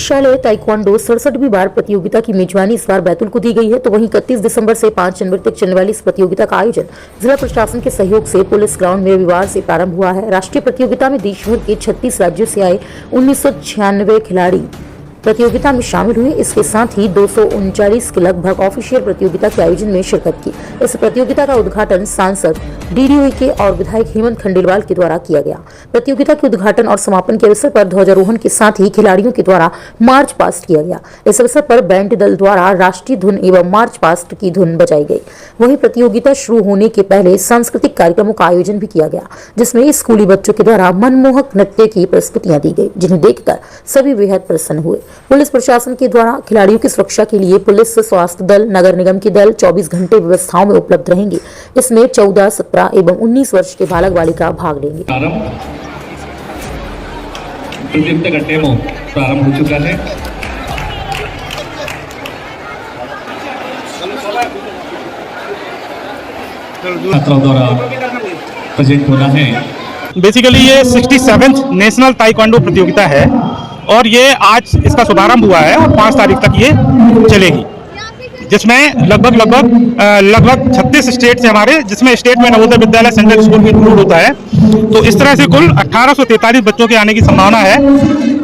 निदेशालय ताइक्वांडो 67वीं बार प्रतियोगिता की मेजबानी इस बार बैतूल को दी गई है। तो वहीं 31 दिसंबर से 5 जनवरी तक चलने वाली इस प्रतियोगिता का आयोजन जिला प्रशासन के सहयोग से पुलिस ग्राउंड में रविवार से प्रारंभ हुआ है। राष्ट्रीय प्रतियोगिता में देश भर के 36 राज्यों से आए 1996 खिलाड़ी प्रतियोगिता में शामिल हुए। इसके साथ ही 239 के लगभग ऑफिशियल प्रतियोगिता के आयोजन में शिरकत की। इस प्रतियोगिता का उद्घाटन सांसद DDOK और विधायक हेमंत खंडेलवाल के द्वारा किया गया। प्रतियोगिता के उद्घाटन और समापन के अवसर पर ध्वजारोहण के साथ ही खिलाड़ियों के द्वारा मार्च पास्ट किया गया। इस अवसर पर बैंड दल द्वारा राष्ट्रीय धुन एवं मार्च पास्ट की धुन बजाई गई। वहीं प्रतियोगिता शुरू होने के पहले सांस्कृतिक कार्यक्रमों का आयोजन भी किया गया, जिसमें स्कूली बच्चों के द्वारा मनमोहक नृत्य की प्रस्तुतियां दी गई, जिन्हें देखकर सभी बेहद प्रसन्न हुए। पुलिस प्रशासन के द्वारा खिलाड़ियों की सुरक्षा के लिए पुलिस, स्वास्थ्य दल, नगर निगम के दल 24 घंटे व्यवस्थाओं में उपलब्ध रहेंगे। इसमें 14, 17 एवं 19 वर्ष के बालक बालिका भाग लेंगे। प्रारंभ हो चुका है। छात्रों द्वारा प्रेजेंट होना है। बेसिकली ये 67th नेशनल ताइक्वांडो प्रतियोगिता है और ये आज इसका शुभारंभ हुआ है और 5 तारीख तक ये चलेगी, जिसमें लगभग 36 स्टेट से हमारे, जिसमें स्टेट में नवोदय विद्यालय सेंट्रल स्कूल भी इंक्लूड होता है। तो इस तरह से कुल 1843 बच्चों के आने की संभावना है।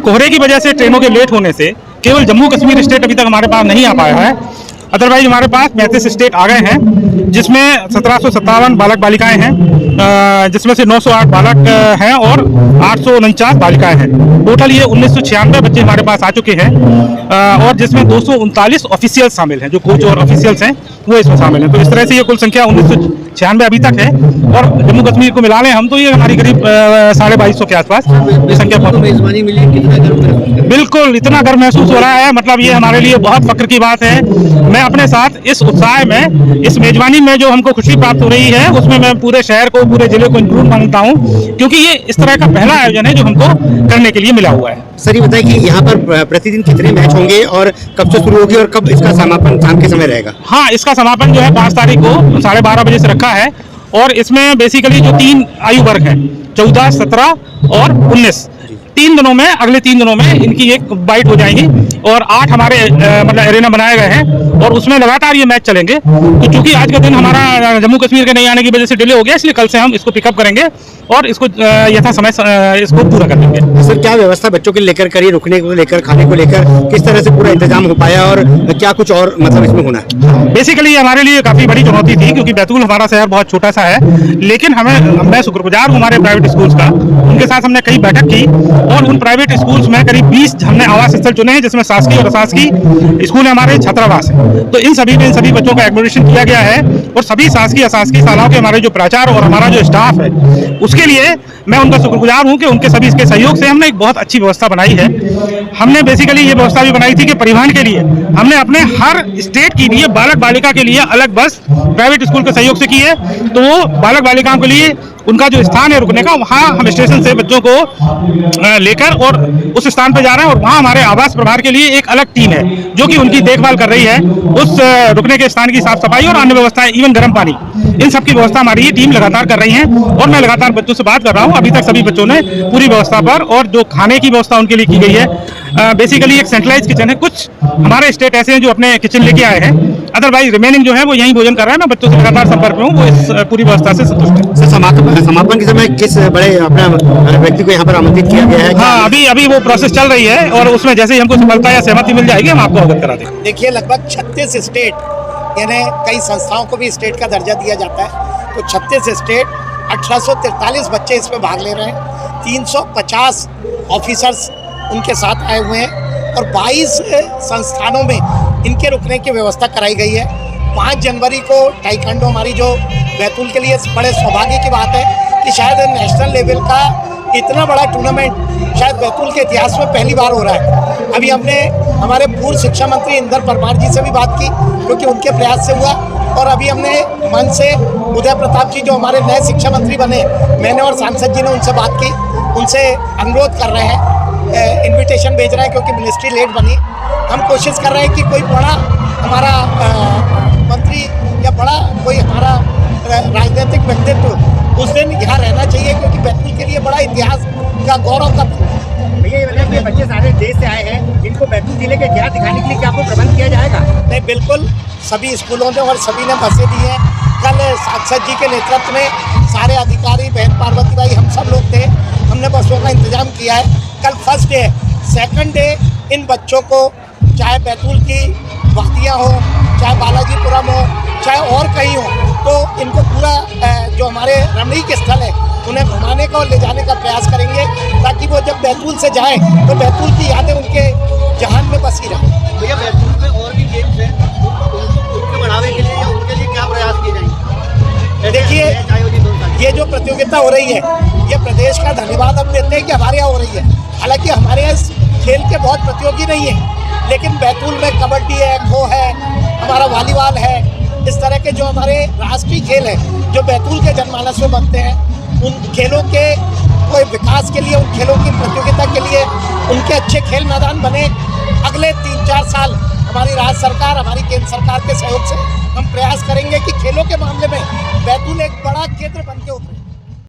कोहरे की वजह से, ट्रेनों के लेट होने से केवल जम्मू कश्मीर स्टेट अभी तक हमारे पास नहीं आ पाया है। अदरवाइज हमारे पास 35 स्टेट आ गए हैं, जिसमें 1757 बालक बालिकाएं हैं, जिसमें से 908 बालक हैं और 849 बालिकाएं हैं। टोटल ये 1996 बच्चे हमारे पास आ चुके हैं और जिसमें 239 ऑफिशियल शामिल हैं, जो कोच और ऑफिशियल्स हैं वो इसमें शामिल हैं। तो इस तरह से ये कुल संख्या 1996 अभी तक है और जम्मू कश्मीर को मिला लें हम तो ये हमारी करीब 2250 के आसपास ये संख्या मेजबानी मिली। कितना गर्व? बिल्कुल, इतना गर्व महसूस हो रहा है। मतलब ये हमारे लिए बहुत फक्र की बात है। मैं अपने साथ इस उत्साह में, इस मेजबानी में जो हमको खुशी प्राप्त हो रही है, उसमें मैं पूरे शहर को, पूरे जिले को इंक्लूड मानता हूँ, क्योंकि ये इस तरह का पहला आयोजन है जो हमको करने के लिए मिला हुआ है। सर ये बताइए कि यहाँ पर प्रतिदिन कितने मैच होंगे और कब से शुरू होगी और कब इसका समापन शाम के समय रहेगा? हाँ, इसका समापन जो है 5 तारीख को 12:30 बजे से रखा है और इसमें बेसिकली जो 3 आयु वर्ग हैं, 14, 17 और 19, 3 दिनों में, अगले 3 दिनों में इनकी एक बाइट हो जाएंगी और 8 हमारे मतलब एरेना बनाए गए हैं और उसमें लगातार ये मैच चलेंगे। तो चूंकि आज का दिन हमारा जम्मू कश्मीर के नहीं आने की वजह से डिले हो गया, इसलिए कल से हम इसको पिकअप करेंगे और इसको यथा समय इसको पूरा कर देंगे। सर क्या व्यवस्था बच्चों के लेकर करी, रुकने को लेकर, खाने को लेकर, किस तरह से पूरा इंतजाम हो पाया और क्या कुछ और मतलब इसमें होना है? बेसिकली हमारे लिए काफी बड़ी चुनौती थी, क्योंकि बैतूल हमारा शहर बहुत छोटा सा है, लेकिन मैं शुक्रगुजार हूँ हमारे प्राइवेट स्कूल्स का। उनके साथ हमने कई बैठक की और उन प्राइवेट स्कूल्स में करीब 20 हमने आवास स्थल चुने हैं, जिसमें शासकीय और अशासकीय स्कूल हमारे छात्रावास है। तो इन सभी बच्चों का एकोमोडेशन किया गया है और सभी शासकीय अशासकीय शालाओं के हमारे जो प्राचार्य और हमारा जो स्टाफ है, उसके लिए मैं उनका शुक्रगुजार हूं कि उनके सभी इसके सहयोग से हमने एक बहुत अच्छी व्यवस्था बनाई है। हमने बेसिकली ये व्यवस्था भी बनाई थी कि परिवहन के लिए हमने अपने हर स्टेट के लिए बालक बालिका के लिए अलग बस प्राइवेट स्कूल के सहयोग से की है। तो वो बालक बालिकाओं के लिए उनका जो स्थान है रुकने का, वहाँ हम स्टेशन से बच्चों को लेकर और उस स्थान पर जा रहे हैं और वहाँ हमारे आवास प्रभार के लिए एक अलग टीम है जो कि उनकी देखभाल कर रही है। उस रुकने के स्थान की साफ सफाई और अन्य व्यवस्थाएं, इवन गर्म पानी, इन सब की व्यवस्था हमारी ये टीम लगातार कर रही है और मैं लगातार बच्चों से बात कर रहा हूँ। अभी तक सभी बच्चों ने पूरी व्यवस्था पर, और जो खाने की व्यवस्था उनके लिए की गई है, बेसिकली एक सेंट्रलाइज किचन है। कुछ हमारे स्टेट ऐसे हैं जो अपने किचन लेके आए हैं, अदरवाइज रिमेनिंग जो है वो यहीं भोजन कर रहे हैं। मैं बच्चों से लगातार संपर्क में हूँ, वो इस पूरी व्यवस्था से संतुष्ट है। समापन के समय किस बड़े अपना व्यक्ति को यहाँ पर आमंत्रित किया गया है? हाँ, अभी वो प्रोसेस चल रही है और उसमें जैसे ही हमको सफलता या सहमति मिल जाएगी हम आपको अवगत करा देंगे। देखिए, लगभग 36 स्टेट, यानी कई संस्थाओं को भी स्टेट का दर्जा दिया जाता है, तो 36 स्टेट, 1843 बच्चे इसमें भाग ले रहे हैं। 350 ऑफिसर्स उनके साथ आए हुए हैं और 22 संस्थानों में इनके रुकने की व्यवस्था कराई गई है। 5 जनवरी को ताइक्वांडो, हमारी जो बैतूल के लिए बड़े सौभाग्य की बात है कि शायद नेशनल लेवल का इतना बड़ा टूर्नामेंट शायद बैतूल के इतिहास में पहली बार हो रहा है। अभी हमने हमारे पूर्व शिक्षा मंत्री इंदर परमार जी से भी बात की, क्योंकि उनके प्रयास से हुआ, और अभी हमने मन से उदय प्रताप जी जो हमारे नए शिक्षा मंत्री बने, मैंने और सांसद जी ने उनसे बात की, उनसे अनुरोध कर रहे हैं, इन्विटेशन भेज रहे हैं, क्योंकि मिनिस्ट्री लेट बनी। हम कोशिश कर रहे हैं कि कोई बड़ा हमारा मंत्री या बड़ा कोई हमारा राजनीतिक व्यक्तित्व उस दिन यहाँ रहना चाहिए, क्योंकि बैतूल के लिए बड़ा इतिहास का गौरव का। भैया ये बच्चे सारे देश से आए हैं, इनको सिखाने के लिए क्या आपको प्रबंध किया जाएगा? नहीं, बिल्कुल सभी स्कूलों ने और सभी ने बसें दी हैं। कल सांसद जी के नेतृत्व में सारे अधिकारी, बहन पार्वती बाई, हम सब लोग थे, हमने बसों का इंतजाम किया है। कल फर्स्ट डे है, सेकंड डे इन बच्चों को चाहे बैतूल की बख्तियाँ हो, चाहे बालाजीपुरम हो, चाहे और कहीं हो, तो इनको पूरा जो हमारे रमणीक स्थल है उन्हें घुमाने का और ले जाने का प्रयास करेंगे, ताकि वो जब बैतूल से जाएं तो बैतूल की यादें उनके जहान में बसी रहें। भैया बैतूल में और भी गेम्स हैं, उनके बढ़ावे के लिए या उनके लिए क्या प्रयास किए जाएंगे? देखिए, ये जो प्रतियोगिता हो रही है, ये प्रदेश का धन्यवाद हम देते हैं कि हमारे यहाँ हो रही है। हालांकि हमारे यहाँ इस खेल के बहुत प्रतियोगी नहीं है, लेकिन बैतूल में कबड्डी है, खो है, हमारा वॉलीबॉल है, इस तरह के जो हमारे राष्ट्रीय खेल है जो बैतूल के जनमानस में बनते हैं, उन खेलों के कोई विकास के लिए, उन खेलों की प्रतियोगिता के लिए उनके अच्छे खेल मैदान बने। अगले 3-4 साल हमारी राज्य सरकार, हमारी केंद्र सरकार के सहयोग से हम प्रयास करेंगे कि खेलों के मामले में बैतूल एक बड़ा केंद्र बन के उभरे।